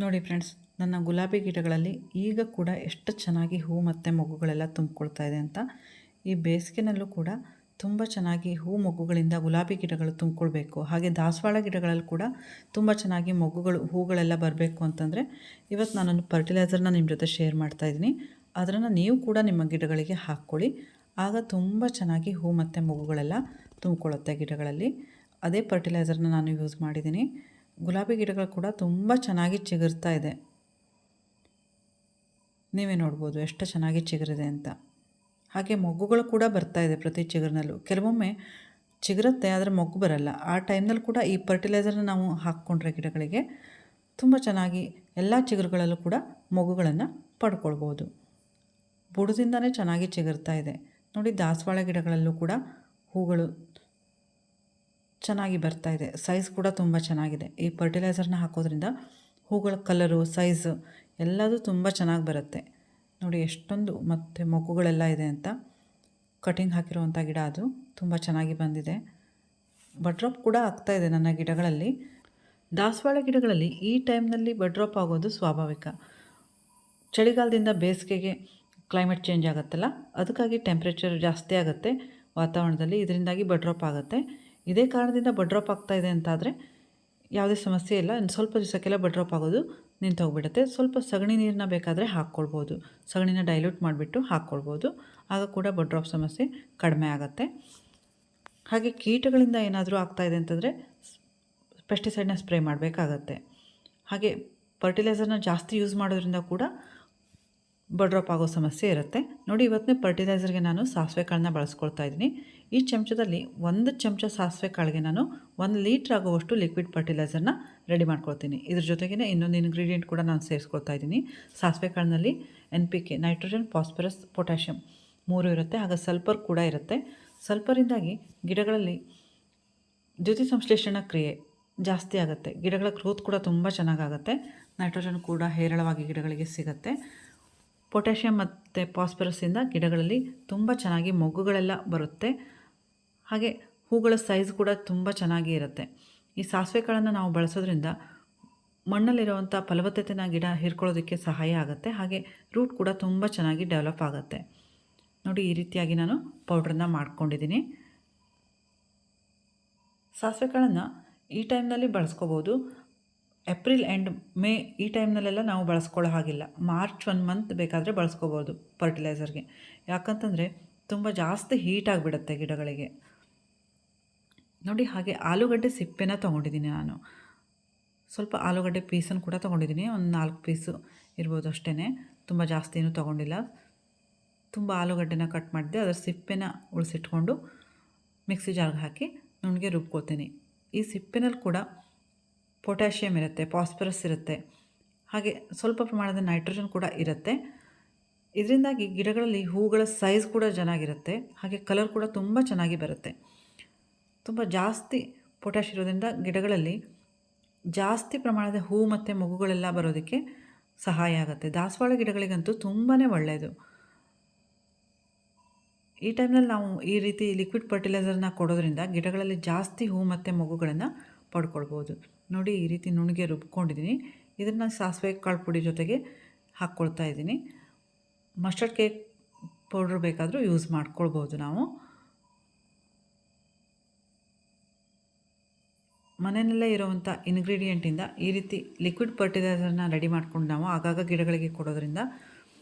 ನೋಡಿ ಫ್ರೆಂಡ್ಸ್, ನನ್ನ ಗುಲಾಬಿ ಗಿಡಗಳಲ್ಲಿ ಈಗ ಕೂಡ ಎಷ್ಟು ಚೆನ್ನಾಗಿ ಹೂ ಮತ್ತು ಮೊಗ್ಗುಗಳೆಲ್ಲ ತುಂಬಿಕೊಳ್ತಾ ಇದೆ ಅಂತ. ಈ ಬೇಸಿಗೆನಲ್ಲೂ ಕೂಡ ತುಂಬ ಚೆನ್ನಾಗಿ ಹೂ ಮೊಗ್ಗುಗಳಿಂದ ಗುಲಾಬಿ ಗಿಡಗಳು ತುಂಬಿಕೊಳ್ಬೇಕು. ಹಾಗೆ ದಾಸವಾಳ ಗಿಡಗಳಲ್ಲಿ ಕೂಡ ತುಂಬ ಚೆನ್ನಾಗಿ ಮೊಗ್ಗುಗಳು ಹೂಗಳೆಲ್ಲ ಬರಬೇಕು ಅಂತಂದರೆ ಇವತ್ತು ನಾನೊಂದು ಫರ್ಟಿಲೈಸರ್ನ ನಿಮ್ಮ ಜೊತೆ ಶೇರ್ ಮಾಡ್ತಾಯಿದ್ದೀನಿ. ಅದನ್ನು ನೀವು ಕೂಡ ನಿಮ್ಮ ಗಿಡಗಳಿಗೆ ಹಾಕ್ಕೊಳ್ಳಿ. ಆಗ ತುಂಬ ಚೆನ್ನಾಗಿ ಹೂ ಮತ್ತು ಮೊಗ್ಗುಗಳೆಲ್ಲ ತುಂಬಿಕೊಳ್ಳುತ್ತೆ ಗಿಡಗಳಲ್ಲಿ. ಅದೇ ಫರ್ಟಿಲೈಸರ್ನ ನಾನು ಯೂಸ್ ಮಾಡಿದ್ದೀನಿ. ಗುಲಾಬಿ ಗಿಡಗಳು ಕೂಡ ತುಂಬ ಚೆನ್ನಾಗಿ ಚಿಗುರ್ತಾ ಇದೆ. ನೀವೇ ನೋಡ್ಬೋದು ಎಷ್ಟು ಚೆನ್ನಾಗಿ ಚಿಗುರಿದೆ ಅಂತ. ಹಾಗೆ ಮೊಗ್ಗುಗಳು ಕೂಡ ಬರ್ತಾ ಇದೆ ಪ್ರತಿ ಚಿಗುರಿನಲ್ಲೂ. ಕೆಲವೊಮ್ಮೆ ಚಿಗುರುತ್ತೆ ಆದರೆ ಮೊಗ್ಗು ಬರಲ್ಲ. ಆ ಟೈಮ್ನಲ್ಲಿ ಕೂಡ ಈ ಫರ್ಟಿಲೈಸರ್ನ ನಾವು ಹಾಕ್ಕೊಂಡ್ರೆ ಗಿಡಗಳಿಗೆ ತುಂಬ ಚೆನ್ನಾಗಿ ಎಲ್ಲ ಚಿಗುರುಗಳಲ್ಲೂ ಕೂಡ ಮೊಗ್ಗುಗಳನ್ನು ಪಡ್ಕೊಳ್ಬೋದು. ಬುಡದಿಂದನೇ ಚೆನ್ನಾಗಿ ಚಿಗುರ್ತಾ ಇದೆ. ನೋಡಿ, ದಾಸವಾಳ ಗಿಡಗಳಲ್ಲೂ ಕೂಡ ಹೂಗಳು ಚೆನ್ನಾಗಿ ಬರ್ತಾ ಇದೆ. ಸೈಜ್ ಕೂಡ ತುಂಬ ಚೆನ್ನಾಗಿದೆ. ಈ ಫರ್ಟಿಲೈಸರ್ನ ಹಾಕೋದ್ರಿಂದ ಹೂಗಳ ಕಲರು, ಸೈಜು ಎಲ್ಲದೂ ತುಂಬ ಚೆನ್ನಾಗಿ ಬರುತ್ತೆ. ನೋಡಿ ಎಷ್ಟೊಂದು ಮತ್ತು ಮೊಗ್ಗುಗಳೆಲ್ಲ ಇದೆ ಅಂತ. ಕಟಿಂಗ್ ಹಾಕಿರುವಂಥ ಗಿಡ ಅದು ತುಂಬ ಚೆನ್ನಾಗಿ ಬಂದಿದೆ. ಬಡ್ರಾಪ್ ಕೂಡ ಆಗ್ತಾಯಿದೆ ನನ್ನ ಗಿಡಗಳಲ್ಲಿ. ದಾಸವಾಳ ಗಿಡಗಳಲ್ಲಿ ಈ ಟೈಮ್ನಲ್ಲಿ ಬಡ್ರಾಪ್ ಆಗೋದು ಸ್ವಾಭಾವಿಕ. ಚಳಿಗಾಲದಿಂದ ಬೇಸಿಗೆಗೆ ಕ್ಲೈಮೇಟ್ ಚೇಂಜ್ ಆಗುತ್ತಲ್ಲ, ಅದಕ್ಕಾಗಿ ಟೆಂಪ್ರೇಚರ್ ಜಾಸ್ತಿ ಆಗುತ್ತೆ ವಾತಾವರಣದಲ್ಲಿ. ಇದರಿಂದಾಗಿ ಬಡ್ರಾಪ್ ಆಗುತ್ತೆ. ಇದೇ ಕಾರಣದಿಂದ ಬಡ್ರಾಪ್ ಆಗ್ತಾಯಿದೆ ಅಂತಾದರೆ ಯಾವುದೇ ಸಮಸ್ಯೆ ಇಲ್ಲ. ಇನ್ನು ಸ್ವಲ್ಪ ದಿವಸಕ್ಕೆಲ್ಲ ಬಡ್ರಾಪ್ ಆಗೋದು ನಿಂತೋಗ್ಬಿಡುತ್ತೆ. ಸ್ವಲ್ಪ ಸಗಣಿ ನೀರನ್ನ ಬೇಕಾದರೆ ಹಾಕ್ಕೊಳ್ಬೋದು. ಸಗಣಿನ ಡೈಲ್ಯೂಟ್ ಮಾಡಿಬಿಟ್ಟು ಹಾಕ್ಕೊಳ್ಬೋದು. ಆಗ ಕೂಡ ಬಡ್ರಾಪ್ ಸಮಸ್ಯೆ ಕಡಿಮೆ ಆಗುತ್ತೆ. ಹಾಗೆ ಕೀಟಗಳಿಂದ ಏನಾದರೂ ಆಗ್ತಾಯಿದೆ ಅಂತಂದರೆ ಪೆಸ್ಟಿಸೈಡ್ನ ಸ್ಪ್ರೇ ಮಾಡಬೇಕಾಗತ್ತೆ. ಹಾಗೆ ಫರ್ಟಿಲೈಸರ್ನ ಜಾಸ್ತಿ ಯೂಸ್ ಮಾಡೋದ್ರಿಂದ ಕೂಡ ಬಡ್ರಾಪ್ ಆಗೋ ಸಮಸ್ಯೆ ಇರುತ್ತೆ. ನೋಡಿ, ಇವತ್ತನೇ ಫರ್ಟಿಲೈಸರ್ಗೆ ನಾನು ಸಾಸಿವೆ ಕಾಳನ್ನ ಬಳಸ್ಕೊಳ್ತಾ ಇದ್ದೀನಿ. ಈ ಚಮಚದಲ್ಲಿ 1 ಚಮಚ ಸಾಸಿವೆ ಕಾಳಿಗೆ ನಾನು 1 ಲೀಟ್ರ್ ಆಗುವಷ್ಟು ಲಿಕ್ವಿಡ್ ಫರ್ಟಿಲೈಸರ್ನ ರೆಡಿ ಮಾಡ್ಕೊಳ್ತೀನಿ. ಇದ್ರ ಜೊತೆಗೇ ಇನ್ನೊಂದು ಇಂಗ್ರೀಡಿಯೆಂಟ್ ಕೂಡ ನಾನು ಸೇರಿಸ್ಕೊಳ್ತಾ ಇದ್ದೀನಿ. ಸಾಸಿವೆ ಕಾಳಿನಲ್ಲಿ NPK, ನೈಟ್ರೋಜನ್, ಫಾಸ್ಫರಸ್, ಪೊಟ್ಯಾಷಿಯಮ್ 3 ಇರುತ್ತೆ. ಹಾಗೆ ಸಲ್ಫರ್ ಕೂಡ ಇರುತ್ತೆ. ಸಲ್ಫರಿಂದಾಗಿ ಗಿಡಗಳಲ್ಲಿ ದ್ಯುತಿ ಸಂಶ್ಲೇಷಣಾ ಕ್ರಿಯೆ ಜಾಸ್ತಿ ಆಗುತ್ತೆ. ಗಿಡಗಳ ಗ್ರೋತ್ ಕೂಡ ತುಂಬ ಚೆನ್ನಾಗಾಗುತ್ತೆ. ನೈಟ್ರೋಜನ್ ಕೂಡ ಹೇರಳವಾಗಿ ಗಿಡಗಳಿಗೆ ಸಿಗುತ್ತೆ. ಪೊಟ್ಯಾಷಿಯಮ್ ಮತ್ತು ಫಾಸ್ಫರಸ್ಸಿಂದ ಗಿಡಗಳಲ್ಲಿ ತುಂಬ ಚೆನ್ನಾಗಿ ಮೊಗ್ಗುಗಳೆಲ್ಲ ಬರುತ್ತೆ. ಹಾಗೆ ಹೂಗಳ ಸೈಜ್ ಕೂಡ ತುಂಬ ಚೆನ್ನಾಗಿ ಇರುತ್ತೆ. ಈ ಸಾಸಿವೆ ಕಾಳನ್ನು ನಾವು ಬಳಸೋದ್ರಿಂದ ಮಣ್ಣಲ್ಲಿರುವಂಥ ಫಲವತ್ತತೆನ ಗಿಡ ಹೀರ್ಕೊಳ್ಳೋದಕ್ಕೆ ಸಹಾಯ ಆಗುತ್ತೆ. ಹಾಗೆ ರೂಟ್ ಕೂಡ ತುಂಬ ಚೆನ್ನಾಗಿ ಡೆವಲಪ್ ಆಗುತ್ತೆ. ನೋಡಿ, ಈ ರೀತಿಯಾಗಿ ನಾನು ಪೌಡ್ರನ್ನ ಮಾಡ್ಕೊಂಡಿದ್ದೀನಿ. ಸಾಸಿವೆ ಕಾಳನ್ನು ಈ ಟೈಮ್ನಲ್ಲಿ ಬಳಸ್ಕೋಬೋದು. ಏಪ್ರಿಲ್ ಎಂಡ್ ಮೇ ಈ ಟೈಮ್ನಲ್ಲೆಲ್ಲ ನಾವು ಬಳಸ್ಕೊಳ್ಳೋ ಹಾಗಿಲ್ಲ. ಮಾರ್ಚ್ 1 ಮಂತ್ ಬೇಕಾದರೆ ಬಳಸ್ಕೋಬೋದು ಫರ್ಟಿಲೈಸರ್ಗೆ. ಯಾಕಂತಂದರೆ ತುಂಬ ಜಾಸ್ತಿ ಹೀಟ್ ಆಗಿಬಿಡುತ್ತೆ ಗಿಡಗಳಿಗೆ. ನೋಡಿ, ಹಾಗೆ ಆಲೂಗಡ್ಡೆ ಸಿಪ್ಪೆನ ತೊಗೊಂಡಿದ್ದೀನಿ ನಾನು. ಸ್ವಲ್ಪ ಆಲೂಗಡ್ಡೆ ಪೀಸನ್ನು ಕೂಡ ತೊಗೊಂಡಿದ್ದೀನಿ. ಒಂದು 4 ಪೀಸು ಇರ್ಬೋದು ಅಷ್ಟೇ, ತುಂಬ ಜಾಸ್ತಿನೂ ತೊಗೊಂಡಿಲ್ಲ. ತುಂಬ ಆಲೂಗಡ್ಡೆನ ಕಟ್ ಮಾಡಿದೆ. ಅದರ ಸಿಪ್ಪೆನ ಉಳಿಸಿಟ್ಕೊಂಡು ಮಿಕ್ಸಿ ಜಾರ್ಗೆ ಹಾಕಿ ನುಣ್ಣಗೆ ರುಬ್ಕೋತೀನಿ. ಈ ಸಿಪ್ಪೆನಲ್ಲಿ ಕೂಡ ಪೊಟ್ಯಾಷಿಯಮ್ ಇರುತ್ತೆ, ಫಾಸ್ಫರಸ್ ಇರುತ್ತೆ, ಹಾಗೆ ಸ್ವಲ್ಪ ಪ್ರಮಾಣದ ನೈಟ್ರೋಜನ್ ಕೂಡ ಇರುತ್ತೆ. ಇದರಿಂದಾಗಿ ಗಿಡಗಳಲ್ಲಿ ಹೂಗಳ ಸೈಜ್ ಕೂಡ ಚೆನ್ನಾಗಿರುತ್ತೆ. ಹಾಗೆ ಕಲರ್ ಕೂಡ ತುಂಬ ಚೆನ್ನಾಗಿ ಬರುತ್ತೆ. ತುಂಬ ಜಾಸ್ತಿ ಪೊಟ್ಯಾಷ್ ಇರೋದ್ರಿಂದ ಗಿಡಗಳಲ್ಲಿ ಜಾಸ್ತಿ ಪ್ರಮಾಣದ ಹೂ ಮತ್ತು ಮೊಗ್ಗುಗಳೆಲ್ಲ ಬರೋದಕ್ಕೆ ಸಹಾಯ ಆಗುತ್ತೆ. ದಾಸವಾಳ ಗಿಡಗಳಿಗಂತೂ ತುಂಬಾ ಒಳ್ಳೆಯದು. ಈ ಟೈಮ್ನಲ್ಲಿ ನಾವು ಈ ರೀತಿ ಲಿಕ್ವಿಡ್ ಫರ್ಟಿಲೈಸರ್ನ ಕೊಡೋದ್ರಿಂದ ಗಿಡಗಳಲ್ಲಿ ಜಾಸ್ತಿ ಹೂ ಮತ್ತು ಮೊಗ್ಗುಗಳನ್ನು ಪಡ್ಕೊಳ್ಬೋದು. ನೋಡಿ, ಈ ರೀತಿ ನುಣ್ಣಗೆ ರುಬ್ಕೊಂಡಿದ್ದೀನಿ. ಇದನ್ನು ಸಾಸಿವೆ ಕಾಳು ಪುಡಿ ಜೊತೆಗೆ ಹಾಕ್ಕೊಳ್ತಾ ಇದ್ದೀನಿ. ಮಸ್ಟರ್ಡ್ ಕೇಕ್ ಪೌಡ್ರ್ ಬೇಕಾದರೂ ಯೂಸ್ ಮಾಡ್ಕೊಳ್ಬೋದು ನಾವು. ಮನೆಯಲ್ಲೇ ಇರುವಂಥ ಇಂಗ್ರೀಡಿಯೆಂಟಿಂದ ಈ ರೀತಿ ಲಿಕ್ವಿಡ್ ಫರ್ಟಿಲೈಸರ್ನ ರೆಡಿ ಮಾಡ್ಕೊಂಡು ನಾವು ಆಗಾಗ ಗಿಡಗಳಿಗೆ ಕೊಡೋದ್ರಿಂದ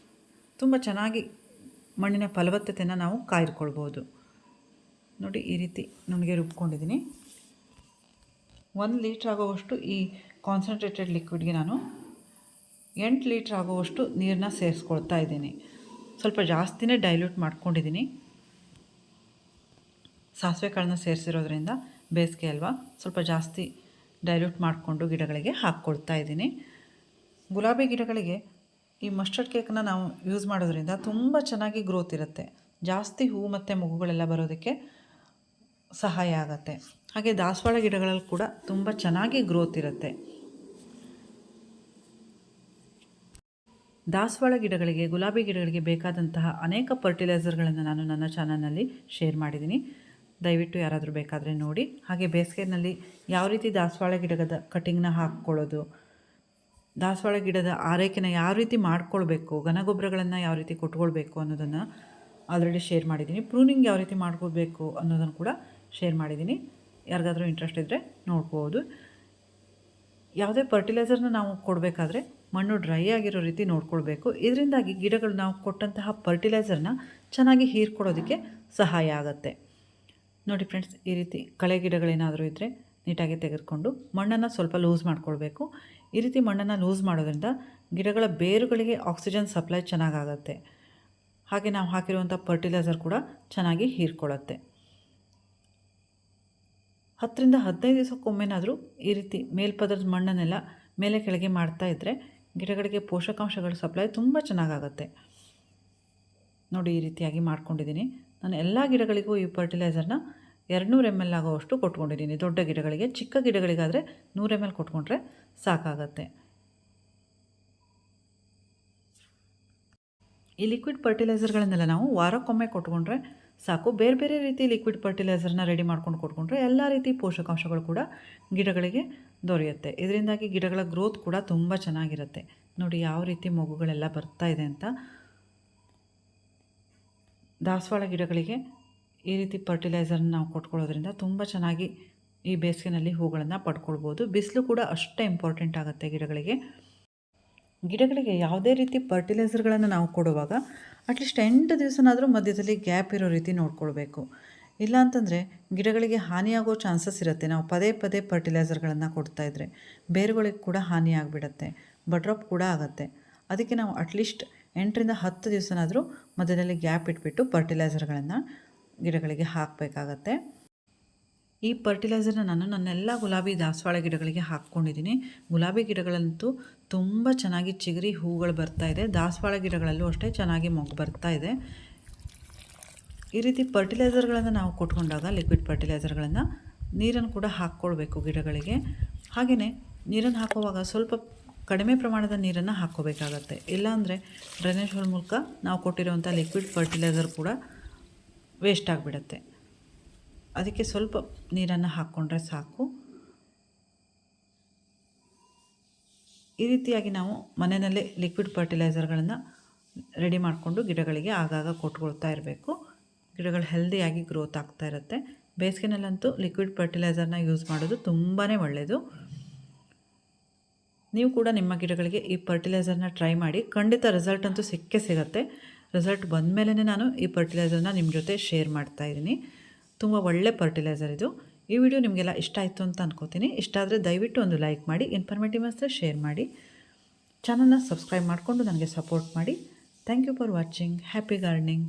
ತುಂಬ ಚೆನ್ನಾಗಿ ಮಣ್ಣಿನ ಫಲವತ್ತತೆನ ನಾವು ಕಾಯ್ದುಕೊಳ್ಬೋದು. ನೋಡಿ, ಈ ರೀತಿ ನುಣ್ಣಗೆ ರುಬ್ಕೊಂಡಿದ್ದೀನಿ. 1 ಲೀಟ್ರ್ ಆಗುವಷ್ಟು ಈ ಕಾನ್ಸಂಟ್ರೇಟೆಡ್ ಲಿಕ್ವಿಡ್ಗೆ ನಾನು 8 ಲೀಟ್ರ್ ಆಗುವಷ್ಟು ನೀರನ್ನ ಸೇರಿಸ್ಕೊಳ್ತಾ ಇದ್ದೀನಿ. ಸ್ವಲ್ಪ ಜಾಸ್ತಿನೇ ಡೈಲ್ಯೂಟ್ ಮಾಡ್ಕೊಂಡಿದ್ದೀನಿ. ಸಾಸಿವೆ ಕಾಳನ್ನ ಸೇರಿಸಿರೋದ್ರಿಂದ ಬೇಸಿಗೆ ಅಲ್ವಾ, ಸ್ವಲ್ಪ ಜಾಸ್ತಿ ಡೈಲ್ಯೂಟ್ ಮಾಡಿಕೊಂಡು ಗಿಡಗಳಿಗೆ ಹಾಕ್ಕೊಳ್ತಾ ಇದ್ದೀನಿ. ಗುಲಾಬಿ ಗಿಡಗಳಿಗೆ ಈ ಮಸ್ಟರ್ಡ್ ಕೇಕನ್ನು ನಾವು ಯೂಸ್ ಮಾಡೋದ್ರಿಂದ ತುಂಬ ಚೆನ್ನಾಗಿ ಗ್ರೋತ್ ಇರುತ್ತೆ. ಜಾಸ್ತಿ ಹೂ ಮತ್ತು ಮೊಗ್ಗುಗಳೆಲ್ಲ ಬರೋದಕ್ಕೆ ಸಹಾಯ ಆಗುತ್ತೆ. ಹಾಗೆ ದಾಸವಾಳ ಗಿಡಗಳಲ್ಲಿ ಕೂಡ ತುಂಬ ಚೆನ್ನಾಗಿ ಗ್ರೋತ್ ಇರುತ್ತೆ. ದಾಸವಾಳ ಗಿಡಗಳಿಗೆ, ಗುಲಾಬಿ ಗಿಡಗಳಿಗೆ ಬೇಕಾದಂತಹ ಅನೇಕ ಫರ್ಟಿಲೈಸರ್ಗಳನ್ನು ನಾನು ನನ್ನ ಚಾನಲ್ನಲ್ಲಿ ಶೇರ್ ಮಾಡಿದ್ದೀನಿ. ದಯವಿಟ್ಟು ಯಾರಾದರೂ ಬೇಕಾದರೆ ನೋಡಿ. ಹಾಗೆ ಬೇಸಿಗೆಯಲ್ಲಿ ಯಾವ ರೀತಿ ದಾಸವಾಳ ಗಿಡದ ಕಟಿಂಗ್ನ ಹಾಕ್ಕೊಳ್ಳೋದು, ದಾಸವಾಳ ಗಿಡದ ಆರೈಕೆನ ಯಾವ ರೀತಿ ಮಾಡ್ಕೊಳ್ಬೇಕು, ಘನಗೊಬ್ಬರಗಳನ್ನು ಯಾವ ರೀತಿ ಕೊಟ್ಕೊಳ್ಬೇಕು ಅನ್ನೋದನ್ನು ಆಲ್ರೆಡಿ ಶೇರ್ ಮಾಡಿದ್ದೀನಿ. ಪ್ರೂನಿಂಗ್ ಯಾವ ರೀತಿ ಮಾಡ್ಕೊಳ್ಬೇಕು ಅನ್ನೋದನ್ನು ಕೂಡ ಶೇರ್ ಮಾಡಿದ್ದೀನಿ. ಯಾರಿಗಾದರೂ ಇಂಟ್ರೆಸ್ಟ್ ಇದ್ದರೆ ನೋಡ್ಬೋದು. ಯಾವುದೇ ಫರ್ಟಿಲೈಸರ್ನ ನಾವು ಕೊಡಬೇಕಾದ್ರೆ ಮಣ್ಣು ಡ್ರೈ ಆಗಿರೋ ರೀತಿ ನೋಡ್ಕೊಳ್ಬೇಕು. ಇದರಿಂದಾಗಿ ಗಿಡಗಳು ನಾವು ಕೊಟ್ಟಂತಹ ಫರ್ಟಿಲೈಸರ್ನ ಚೆನ್ನಾಗಿ ಹೀರ್ಕೊಳ್ಳೋದಕ್ಕೆ ಸಹಾಯ ಆಗುತ್ತೆ. ನೋಡಿ ಫ್ರೆಂಡ್ಸ್, ಈ ರೀತಿ ಕಳೆ ಗಿಡಗಳೇನಾದರೂ ಇದ್ದರೆ ನೀಟಾಗಿ ತೆಗೆದುಕೊಂಡು ಮಣ್ಣನ್ನು ಸ್ವಲ್ಪ ಲೂಸ್ ಮಾಡ್ಕೊಳ್ಬೇಕು. ಈ ರೀತಿ ಮಣ್ಣನ್ನು ಲೂಸ್ ಮಾಡೋದ್ರಿಂದ ಗಿಡಗಳ ಬೇರುಗಳಿಗೆ ಆಕ್ಸಿಜನ್ ಸಪ್ಲೈ ಚೆನ್ನಾಗಾಗತ್ತೆ. ಹಾಗೆ ನಾವು ಹಾಕಿರುವಂಥ ಫರ್ಟಿಲೈಸರ್ ಕೂಡ ಚೆನ್ನಾಗಿ ಹೀರ್ಕೊಳ್ಳುತ್ತೆ. 10ರಿಂದ 15 ದಿವಸಕ್ಕೊಮ್ಮೆನಾದರೂ ಈ ರೀತಿ ಮೇಲ್ಪದರದ ಮಣ್ಣನ್ನೆಲ್ಲ ಮೇಲೆ ಕೆಳಗೆ ಮಾಡ್ತಾ ಇದ್ದರೆ ಗಿಡಗಳಿಗೆ ಪೋಷಕಾಂಶಗಳ ಸಪ್ಲೈ ತುಂಬ ಚೆನ್ನಾಗಾಗತ್ತೆ. ನೋಡಿ, ಈ ರೀತಿಯಾಗಿ ಮಾಡ್ಕೊಂಡಿದ್ದೀನಿ. ನಾನು ಎಲ್ಲ ಗಿಡಗಳಿಗೂ ಈ ಫರ್ಟಿಲೈಸರ್ನ 200 ml ಆಗೋವಷ್ಟು ಕೊಟ್ಕೊಂಡಿದ್ದೀನಿ. ದೊಡ್ಡ ಗಿಡಗಳಿಗೆ, ಚಿಕ್ಕ ಗಿಡಗಳಿಗಾದರೆ 100 ml ಕೊಟ್ಕೊಂಡ್ರೆ ಸಾಕಾಗತ್ತೆ. ಈ ಲಿಕ್ವಿಡ್ ಫರ್ಟಿಲೈಸರ್ಗಳನ್ನೆಲ್ಲ ನಾವು ವಾರಕ್ಕೊಮ್ಮೆ ಕೊಟ್ಕೊಂಡ್ರೆ ಸಾಕು. ಬೇರೆ ಬೇರೆ ರೀತಿ ಲಿಕ್ವಿಡ್ ಫರ್ಟಿಲೈಸರ್ನ ರೆಡಿ ಮಾಡ್ಕೊಂಡು ಕೊಟ್ಕೊಂಡ್ರೆ ಎಲ್ಲ ರೀತಿ ಪೋಷಕಾಂಶಗಳು ಕೂಡ ಗಿಡಗಳಿಗೆ ದೊರೆಯುತ್ತೆ. ಇದರಿಂದಾಗಿ ಗಿಡಗಳ ಗ್ರೋತ್ ಕೂಡ ತುಂಬ ಚೆನ್ನಾಗಿರುತ್ತೆ. ನೋಡಿ ಯಾವ ರೀತಿ ಮೊಗ್ಗುಗಳೆಲ್ಲ ಬರ್ತಾ ಇದೆ ಅಂತ. ದಾಸವಾಳ ಗಿಡಗಳಿಗೆ ಈ ರೀತಿ ಫರ್ಟಿಲೈಸರ್ನ ನಾವು ಕೊಟ್ಕೊಳ್ಳೋದ್ರಿಂದ ತುಂಬ ಚೆನ್ನಾಗಿ ಈ ಬೇಸಿಗೆನಲ್ಲಿ ಹೂಗಳನ್ನು ಪಡ್ಕೊಳ್ಬೋದು. ಬಿಸಿಲು ಕೂಡ ಅಷ್ಟೇ ಇಂಪಾರ್ಟೆಂಟ್ ಆಗುತ್ತೆ ಗಿಡಗಳಿಗೆ. ಯಾವುದೇ ರೀತಿ ಫರ್ಟಿಲೈಸರ್ಗಳನ್ನು ನಾವು ಕೊಡುವಾಗ ಅಟ್ಲೀಸ್ಟ್ 8 ದಿವಸನಾದರೂ ಮಧ್ಯದಲ್ಲಿ ಗ್ಯಾಪ್ ಇರೋ ರೀತಿ ನೋಡ್ಕೊಳ್ಬೇಕು. ಇಲ್ಲ ಅಂತಂದರೆ ಗಿಡಗಳಿಗೆ ಹಾನಿಯಾಗೋ ಚಾನ್ಸಸ್ ಇರುತ್ತೆ. ನಾವು ಪದೇ ಪದೇ ಫರ್ಟಿಲೈಸರ್ಗಳನ್ನು ಕೊಡ್ತಾಯಿದ್ರೆ ಬೇರುಗಳಿಗೆ ಕೂಡ ಹಾನಿ ಆಗಿಬಿಡುತ್ತೆ, ಬಡ್ರಾಪ್ ಕೂಡ ಆಗುತ್ತೆ. ಅದಕ್ಕೆ ನಾವು ಅಟ್ಲೀಸ್ಟ್ 8ರಿಂದ 10 ದಿವಸನಾದರೂ ಮಧ್ಯದಲ್ಲಿ ಗ್ಯಾಪ್ ಇಟ್ಬಿಟ್ಟು ಫರ್ಟಿಲೈಸರ್ಗಳನ್ನು ಗಿಡಗಳಿಗೆ ಹಾಕಬೇಕಾಗತ್ತೆ. ಈ ಫರ್ಟಿಲೈಸರ್ನ ನಾನು ನನ್ನೆಲ್ಲ ಗುಲಾಬಿ ದಾಸವಾಳ ಗಿಡಗಳಿಗೆ ಹಾಕ್ಕೊಂಡಿದ್ದೀನಿ. ಗುಲಾಬಿ ಗಿಡಗಳಂತೂ ತುಂಬ ಚೆನ್ನಾಗಿ ಚಿಗುರಿ ಹೂಗಳು ಬರ್ತಾ ಇದೆ. ದಾಸವಾಳ ಗಿಡಗಳಲ್ಲೂ ಅಷ್ಟೇ ಚೆನ್ನಾಗಿ ಮೊಗ್ಗು ಬರ್ತಾ ಇದೆ. ಈ ರೀತಿ ಫರ್ಟಿಲೈಸರ್ಗಳನ್ನು ನಾವು ಕೊಟ್ಕೊಂಡಾಗ ಲಿಕ್ವಿಡ್ ಫರ್ಟಿಲೈಸರ್ಗಳನ್ನು ನೀರನ್ನು ಕೂಡ ಹಾಕ್ಕೊಳ್ಬೇಕು ಗಿಡಗಳಿಗೆ. ಹಾಗೆಯೇ ನೀರನ್ನು ಹಾಕುವಾಗ ಸ್ವಲ್ಪ ಕಡಿಮೆ ಪ್ರಮಾಣದ ನೀರನ್ನು ಹಾಕ್ಕೋಬೇಕಾಗತ್ತೆ. ಇಲ್ಲಾಂದರೆ ಡ್ರೈನೇಜ್ ಹೋಲ್ ಮೂಲಕ ನಾವು ಕೊಟ್ಟಿರುವಂಥ ಲಿಕ್ವಿಡ್ ಫರ್ಟಿಲೈಸರ್ ಕೂಡ ವೇಸ್ಟ್ ಆಗಿಬಿಡುತ್ತೆ. ಅದಕ್ಕೆ ಸ್ವಲ್ಪ ನೀರನ್ನು ಹಾಕ್ಕೊಂಡ್ರೆ ಸಾಕು. ಈ ರೀತಿಯಾಗಿ ನಾವು ಮನೆಯಲ್ಲೇ ಲಿಕ್ವಿಡ್ ಫರ್ಟಿಲೈಸರ್ಗಳನ್ನು ರೆಡಿ ಮಾಡಿಕೊಂಡು ಗಿಡಗಳಿಗೆ ಆಗಾಗ ಕೊಟ್ಕೊಳ್ತಾ ಇರಬೇಕು. ಗಿಡಗಳು ಹೆಲ್ದಿಯಾಗಿ ಗ್ರೋತ್ ಆಗ್ತಾ ಇರುತ್ತೆ. ಬೇಸಿಗೆನಲ್ಲಂತೂ ಲಿಕ್ವಿಡ್ ಫರ್ಟಿಲೈಸರ್ನ ಯೂಸ್ ಮಾಡೋದು ತುಂಬಾ ಒಳ್ಳೆಯದು. ನೀವು ಕೂಡ ನಿಮ್ಮ ಗಿಡಗಳಿಗೆ ಈ ಫರ್ಟಿಲೈಸರ್ನ ಟ್ರೈ ಮಾಡಿ. ಖಂಡಿತ ರಿಸಲ್ಟ್ ಅಂತೂ ಸಿಕ್ಕೇ ಸಿಗುತ್ತೆ. ರಿಸಲ್ಟ್ ಬಂದ ಮೇಲೇ ನಾನು ಈ ಫರ್ಟಿಲೈಸರ್ನ ನಿಮ್ಮ ಜೊತೆ ಶೇರ್ ಮಾಡ್ತಾಯಿದ್ದೀನಿ. ತುಂಬ ಒಳ್ಳೆ ಫರ್ಟಿಲೈಸರ್ ಇದು. ಈ ವಿಡಿಯೋ ನಿಮಗೆಲ್ಲ ಇಷ್ಟ ಆಯಿತು ಅಂತ ಅನ್ಕೋತೀನಿ. ಇಷ್ಟ ಆದರೆ ದಯವಿಟ್ಟು ಒಂದು ಲೈಕ್ ಮಾಡಿ, ಇನ್ಫಾರ್ಮೇಟಿವ್ ಅನಿಸಿದ್ರೆ ಶೇರ್ ಮಾಡಿ, ಚಾನಲ್ನ ಸಬ್ಸ್ಕ್ರೈಬ್ ಮಾಡಿಕೊಂಡು ನನಗೆ ಸಪೋರ್ಟ್ ಮಾಡಿ. Thank you for watching. Happy gardening.